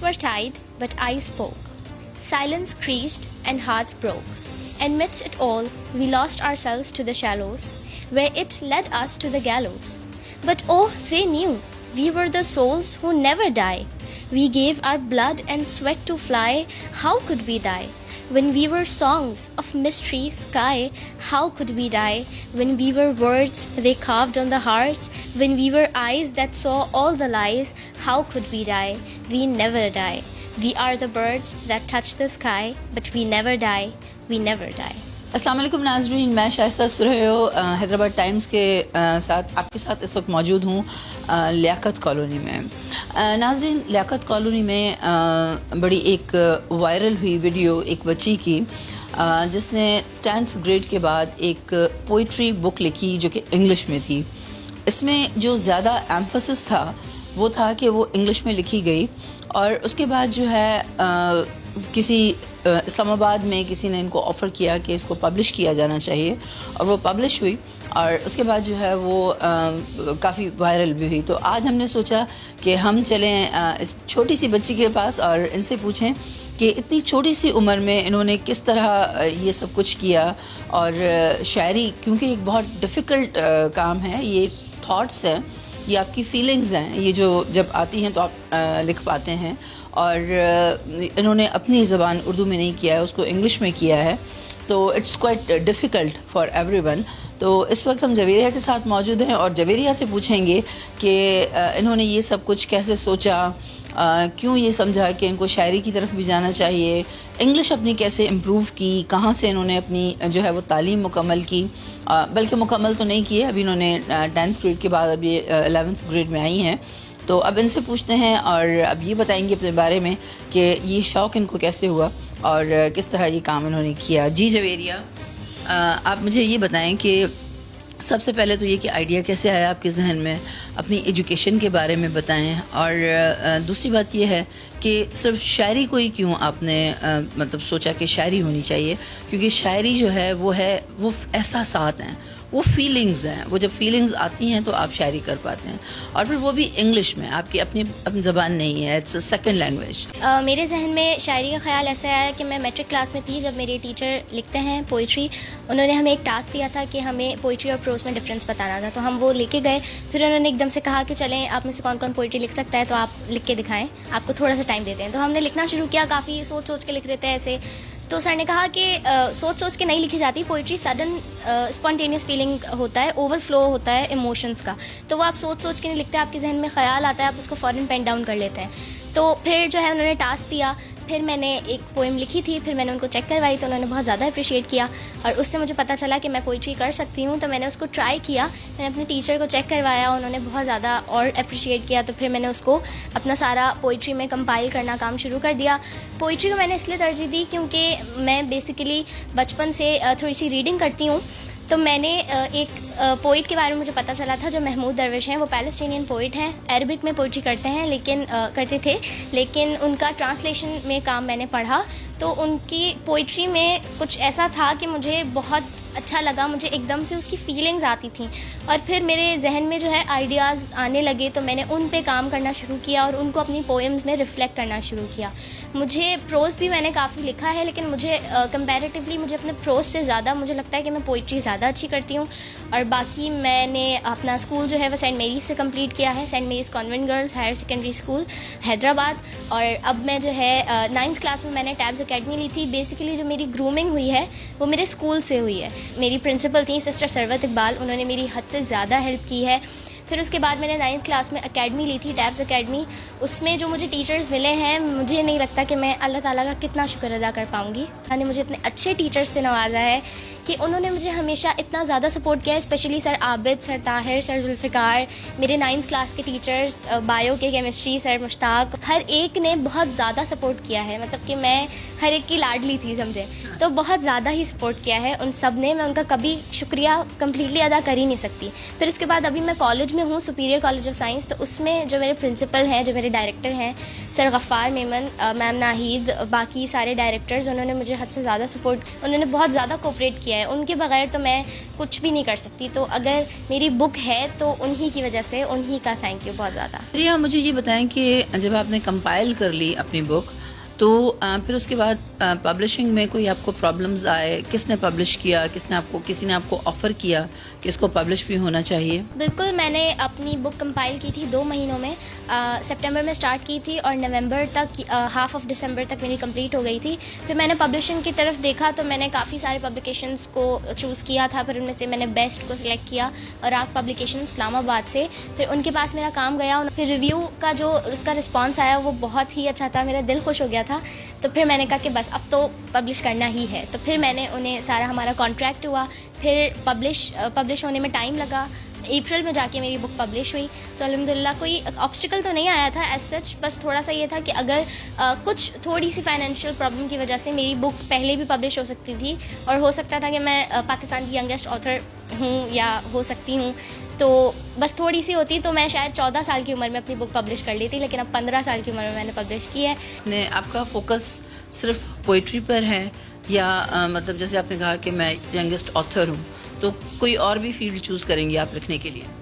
were tied, but I spoke. Silence creased and hearts broke. And midst it all, we lost ourselves to the shallows, where it led us to the gallows. But oh, they knew we were the souls who never die. We gave our blood and sweat to fly. How could we die? When we were songs of mystery sky, how could we die? When we were words they carved on the hearts, when we were eyes that saw all the lies, how could we die? We never die. We are the birds that touch the sky, but we never die. We never die. السلام علیکم ناظرین، میں شائستہ سرہیو Hyderabad Times کے ساتھ آپ کے ساتھ اس وقت موجود ہوں لیاقت کالونی میں۔ ناظرین، لیاقت کالونی میں بڑی ایک وائرل ہوئی ویڈیو ایک بچی کی جس نے 10th گریڈ کے بعد ایک پوئٹری بک لکھی جو کہ انگلش میں تھی۔ اس میں جو زیادہ ایمفسس تھا وہ تھا کہ وہ انگلش میں لکھی گئی، اور اس کے بعد جو ہے کسی اسلام آباد میں کسی نے ان کو آفر کیا کہ اس کو پبلش کیا جانا چاہیے، اور وہ پبلش ہوئی، اور اس کے بعد جو ہے وہ کافی وائرل بھی ہوئی۔ تو آج ہم نے سوچا کہ ہم چلیں اس چھوٹی سی بچی کے پاس اور ان سے پوچھیں کہ اتنی چھوٹی سی عمر میں انہوں نے کس طرح یہ سب کچھ کیا، اور شاعری کیونکہ ایک بہت ڈیفیکلٹ کام ہے، یہ تھاٹس ہیں، یہ آپ کی فیلنگز ہیں، یہ جو جب آتی ہیں تو آپ لکھ پاتے ہیں، اور انہوں نے اپنی زبان اردو میں نہیں کیا ہے، اس کو انگلش میں کیا ہے، تو it's quite difficult for everyone. تو اس وقت ہم جویریہ کے ساتھ موجود ہیں اور جویریہ سے پوچھیں گے کہ انہوں نے یہ سب کچھ کیسے سوچا، کیوں یہ سمجھا کہ ان کو شاعری کی طرف بھی جانا چاہیے، انگلش اپنی کیسے امپروو کی، کہاں سے انہوں نے اپنی جو ہے وہ تعلیم مکمل کی، بلکہ مکمل تو نہیں کی ہے ابھی، انہوں نے 10th گریڈ کے بعد اب یہ 11th گریڈ میں آئی ہیں۔ تو اب ان سے پوچھتے ہیں اور اب یہ بتائیں گے اپنے بارے میں کہ یہ شوق ان کو کیسے ہوا اور کس طرح یہ کام انہوں نے کیا۔ جی جویریہ، آپ مجھے یہ بتائیں کہ سب سے پہلے تو یہ کہ آئیڈیا کیسے آیا آپ کے ذہن میں، اپنی ایجوکیشن کے بارے میں بتائیں، اور دوسری بات یہ ہے کہ صرف شاعری کو ہی کیوں آپ نے مطلب سوچا کہ شاعری ہونی چاہیے، کیونکہ شاعری جو ہے وہ احساسات ہیں، وہ فیلنگز ہیں، وہ جب فیلنگز آتی ہیں تو آپ شاعری کر پاتے ہیں، اور پھر وہ بھی انگلش میں، آپ کی اپنی زبان نہیں ہے، اٹس اے سیکنڈ لینگویج۔ میرے ذہن میں شاعری کا خیال ایسا آیا کہ میں میٹرک کلاس میں تھی جب میرے ٹیچر لکھتے ہیں پوئٹری، انہوں نے ہمیں ایک ٹاسک دیا تھا کہ ہمیں پوئٹری اور پروز میں ڈفرینس بتانا تھا، تو ہم وہ لے کے گئے، پھر انہوں نے ایک دم سے کہا کہ چلیں آپ میں سے کون کون پوئٹری لکھ سکتا ہے تو آپ لکھ کے دکھائیں، آپ کو تھوڑا سا ٹائم دیتے ہیں۔ تو ہم نے لکھنا شروع کیا، کافی سوچ سوچ کے لکھ رہے تھے ایسے، تو سر نے کہا کہ سوچ سوچ کے نہیں لکھی جاتی پوئٹری، سڈن اسپونٹینیس فیلنگ ہوتا ہے، اوور فلو ہوتا ہے ایموشنس کا، تو وہ آپ سوچ سوچ کے نہیں لکھتے، آپ کے ذہن میں خیال آتا ہے، آپ اس کو فوراً پین ڈاؤن کر لیتے ہیں۔ تو پھر جو ہے انہوں نے ٹاسک دیا، پھر میں نے ایک پوئم لکھی تھی، پھر میں نے ان کو چیک کروائی تو انہوں نے بہت زیادہ اپریشیٹ کیا، اور اس سے مجھے پتہ چلا کہ میں پوئٹری کر سکتی ہوں، تو میں نے اس کو ٹرائی کیا، میں نے اپنے ٹیچر کو چیک کروایا، انہوں نے بہت زیادہ اور اپریشیٹ کیا، تو پھر میں نے اس کو اپنا سارا پوئٹری میں کمپائل کرنا کام شروع کر دیا۔ پوئٹری کو میں نے اس لیے ترجیح دی کیونکہ میں بیسیکلی بچپن سے تھوڑی سی ریڈنگ کرتی ہوں، تو میں نے ایک پوئٹ کے بارے میں مجھے پتہ چلا تھا جو محمود درویش ہیں، وہ پیلسٹینین پوئٹ ہیں، عربک میں پوئٹری کرتے تھے لیکن ان کا ٹرانسلیشن میں کام میں نے پڑھا، تو ان کی پوئٹری میں کچھ ایسا تھا کہ مجھے بہت اچھا لگا، مجھے ایک دم سے اس کی فیلنگز آتی تھیں، اور پھر میرے ذہن میں جو ہے آئیڈیاز آنے لگے، تو میں نے ان پہ کام کرنا شروع کیا اور ان کو اپنی پوئمز میں ریفلیکٹ کرنا شروع کیا۔ مجھے پروز بھی میں نے کافی لکھا ہے، لیکن مجھے کمپیریٹیولی مجھے اپنے پروز سے زیادہ مجھے لگتا ہے کہ میں پوئٹری زیادہ اچھی کرتی ہوں، اور باقی میں نے اپنا اسکول جو ہے وہ سینٹ میریز سے کمپلیٹ کیا ہے، Saint Mary's convent girls higher secondary school Hyderabad, اور اب میں جو ہے 9th کلاس میں نے ٹیبز اکیڈمی لی تھی۔ بیسیکلی جو میری گرومنگ ہوئی ہے وہ میرے اسکول سے ہوئی ہے، میری پرنسپل تھیں سسٹر سروت اقبال، انہوں نے میری حد سے زیادہ ہیلپ کی ہے۔ پھر اس کے بعد میں نے 9th کلاس میں اکیڈمی لی تھی، ٹیبز اکیڈمی، اس میں جو مجھے ٹیچرز ملے ہیں، مجھے نہیں لگتا کہ میں اللہ تعالیٰ کا کتنا شکر ادا کر پاؤں گی، اللہ نے مجھے اتنے اچھے ٹیچرز سے نوازا ہے کہ انہوں نے مجھے ہمیشہ اتنا زیادہ سپورٹ کیا ہے، اسپیشلی سر عابد، سر طاہر، سر ذوالفقار، میرے 9th کلاس کے ٹیچرز، بایو کے کیمسٹری سر مشتاق، ہر ایک نے بہت زیادہ سپورٹ کیا ہے، مطلب کہ میں ہر ایک کی لاڈلی تھی سمجھے، تو بہت زیادہ ہی سپورٹ کیا ہے ان سب نے، میں ان کا کبھی شکریہ کمپلیٹلی ادا کر ہی نہیں سکتی۔ پھر اس کے بعد ابھی میں کالج میں ہوں، سپیریئر کالج آف سائنس، تو اس میں جو میرے پرنسپل ہیں، جو میرے ڈائریکٹر ہیں سر غفار میمن، میم ناہید، باقی سارے ڈائریکٹرز، انہوں نے مجھے حد سے زیادہ سپورٹ، انہوں نے بہت زیادہ کوپریٹ کیا ہے ہے, ان کے بغیر تو میں کچھ بھی نہیں کر سکتی. تو اگر میری بک ہے تو انہی کی وجہ سے, انہی کا تھینک یو بہت زیادہ. ریا, مجھے یہ بتائیں کہ جب آپ نے کمپائل کر لی اپنی بک تو پھر اس کے بعد پبلشنگ میں کوئی آپ کو پرابلمز آئے؟ کس نے پبلش کیا, کسی نے آپ کو آفر کیا کہ اس کو پبلش بھی ہونا چاہیے؟ بالکل, میں نے اپنی بک کمپائل کی تھی 2 مہینوں میں. سپٹمبر میں سٹارٹ کی تھی اور نومبر تک, ہاف آف دسمبر تک میری کمپلیٹ ہو گئی تھی. پھر میں نے پبلشنگ کی طرف دیکھا تو میں نے کافی سارے پبلیکیشنس کو چوز کیا تھا. پھر ان میں سے میں نے بیسٹ کو سلیکٹ کیا, اور راگ پبلیکیشن اسلام آباد سے. پھر ان کے پاس میرا کام گیا. پھر ریویو کا جو اس کا رسپانس آیا وہ بہت ہی اچھا تھا, میرا دل خوش ہو گیا تھا. تو پھر میں نے کہا کہ بس اب تو پبلش کرنا ہی ہے. تو پھر میں نے انہیں سارا ہمارا کانٹریکٹ ہوا. پھر پبلش ہونے میں ٹائم لگا. اپریل میں جا کے میری بک پبلش ہوئی. تو الحمدللہ کوئی آبسٹیکل تو نہیں آیا تھا ایز سچ, بس تھوڑا سا یہ تھا کہ اگر کچھ تھوڑی سی فائنینشیل پرابلم کی وجہ سے میری بک پہلے بھی پبلش ہو سکتی تھی, اور ہو سکتا تھا کہ میں پاکستان کی ینگیسٹ آتھر ہوں یا ہو سکتی ہوں. تو بس تھوڑی سی ہوتی تو میں شاید 14 سال کی عمر میں اپنی بک پبلش کر لی تھی, لیکن اب 15 سال کی عمر میں نے پبلش کی ہے. آپ کا فوکس صرف پوئٹری پر ہے یا مطلب جیسے آپ نے کہا کہ میں ینگسٹ آتھر ہوں, تو کوئی اور بھی فیلڈ چوز کریں گے آپ لکھنے کے لیے؟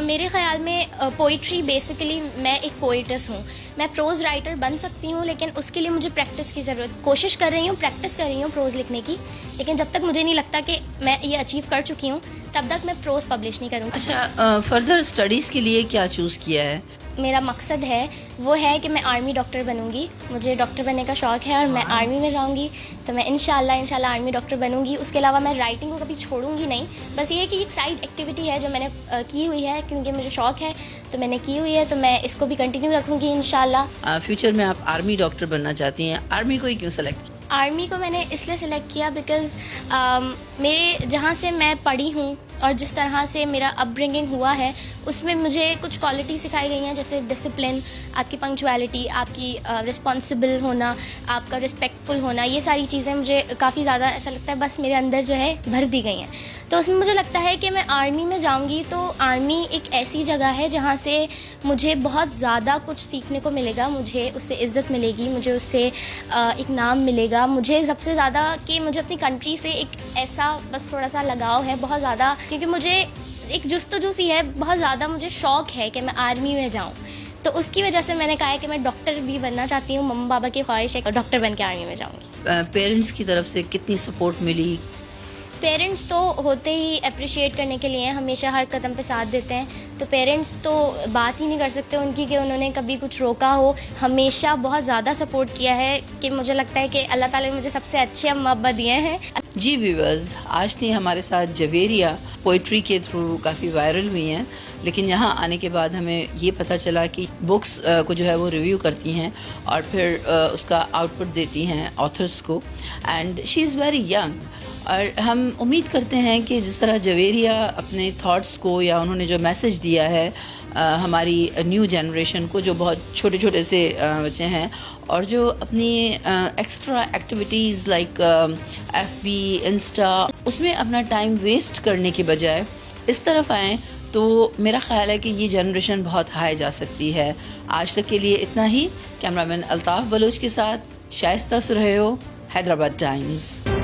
میرے خیال میں پوئٹری بیسیکلی, میں ایک پوئٹس ہوں. میں پروز رائٹر بن سکتی ہوں, لیکن اس کے لیے مجھے پریکٹس کی ضرورت. کوشش کر رہی ہوں, پریکٹس کر رہی ہوں پروز لکھنے کی, لیکن جب تک مجھے نہیں لگتا کہ میں یہ اچیو کر چکی ہوں تب تک میں پروز پبلش نہیں کروں گی. اچھا, فردر اسٹڈیز کے لیے کیا چوز کیا ہے؟ میرا مقصد ہے وہ ہے کہ میں آرمی ڈاکٹر بنوں گی. مجھے ڈاکٹر بننے کا شوق ہے اور میں آرمی میں جاؤں گی. تو میں انشاءاللہ آرمی ڈاکٹر بنوں گی. اس کے علاوہ میں رائٹنگ کو کبھی چھوڑوں گی نہیں. بس یہ ہے کہ ایک سائڈ ایکٹیویٹی ہے جو میں نے کی ہوئی ہے, کیونکہ مجھے شوق ہے تو میں نے کی ہوئی ہے, تو میں اس کو بھی کنٹینیو رکھوں گی انشاءاللہ. فیوچر میں آپ آرمی ڈاکٹر بننا چاہتی ہیں, آرمی کو ہی کیوں سلیکٹ کیا؟ آرمی کو میں نے اس لیے سلیکٹ کیا بیکاز میرے جہاں سے میں پڑھی ہوں اور جس طرح سے میرا اپ برنگنگ ہوا ہے اس میں مجھے کچھ کوالٹی سکھائی گئی ہیں, جیسے ڈسپلن, آپ کی پنکچویلٹی, آپ کی رسپانسبل ہونا, آپ کا رسپیکٹفل ہونا. یہ ساری چیزیں مجھے کافی زیادہ ایسا لگتا ہے بس میرے اندر جو ہے بھر دی گئی ہیں. تو اس میں مجھے لگتا ہے کہ میں آرمی میں جاؤں گی تو آرمی ایک ایسی جگہ ہے جہاں سے مجھے بہت زیادہ کچھ سیکھنے کو ملے گا. مجھے اس سے عزت ملے گی, مجھے اس سے ایک نام ملے گا. مجھے سب سے زیادہ کہ مجھے اپنی کنٹری سے ایک ایسا بس تھوڑا سا لگاؤ ہے بہت زیادہ, کیونکہ مجھے ایک جستجو سی ہے, بہت زیادہ مجھے شوق ہے کہ میں آرمی میں جاؤں. تو اس کی وجہ سے میں نے کہا ہے کہ میں ڈاکٹر بھی بننا چاہتی ہوں. مما بابا کی خواہش ہے کہ ڈاکٹر بن کے آرمی میں جاؤں گی. پیرنٹس کی طرف سے کتنی سپورٹ ملی؟ پیرنٹس تو ہوتے ہی اپریشیٹ کرنے کے لیے ہمیشہ ہر قدم پہ ساتھ دیتے ہیں. تو پیرنٹس تو بات ہی نہیں کر سکتے ان کی کہ انہوں نے کبھی کچھ روکا ہو. ہمیشہ بہت زیادہ سپورٹ کیا ہے کہ مجھے لگتا ہے کہ اللہ تعالیٰ نے مجھے سب سے اچھے اما ابا دیے ہیں. جی ویورز, آج تھی ہمارے ساتھ جویریہ, پوئٹری کے تھرو کافی وائرل ہوئی ہیں, لیکن یہاں آنے کے بعد ہمیں یہ پتہ چلا کہ بکس کو جو ہے وہ ریویو کرتی ہیں اور پھر اس کا آؤٹ پٹ دیتی ہیں آتھرس کو, and she is very young. اور ہم امید کرتے ہیں کہ جس طرح جویریہ اپنے تھاٹس کو یا انہوں نے جو میسج دیا ہے ہماری نیو جنریشن کو, جو بہت چھوٹے چھوٹے سے بچے ہیں اور جو اپنی ایکسٹرا ایکٹیویٹیز لائک ایف بی, انسٹا, اس میں اپنا ٹائم ویسٹ کرنے کے بجائے اس طرف آئیں, تو میرا خیال ہے کہ یہ جنریشن بہت ہائی جا سکتی ہے. آج تک کے لیے اتنا ہی. کیمرہ مین الطاف بلوچ کے ساتھ شائستہ سرہیو, حیدرآباد ٹائمز.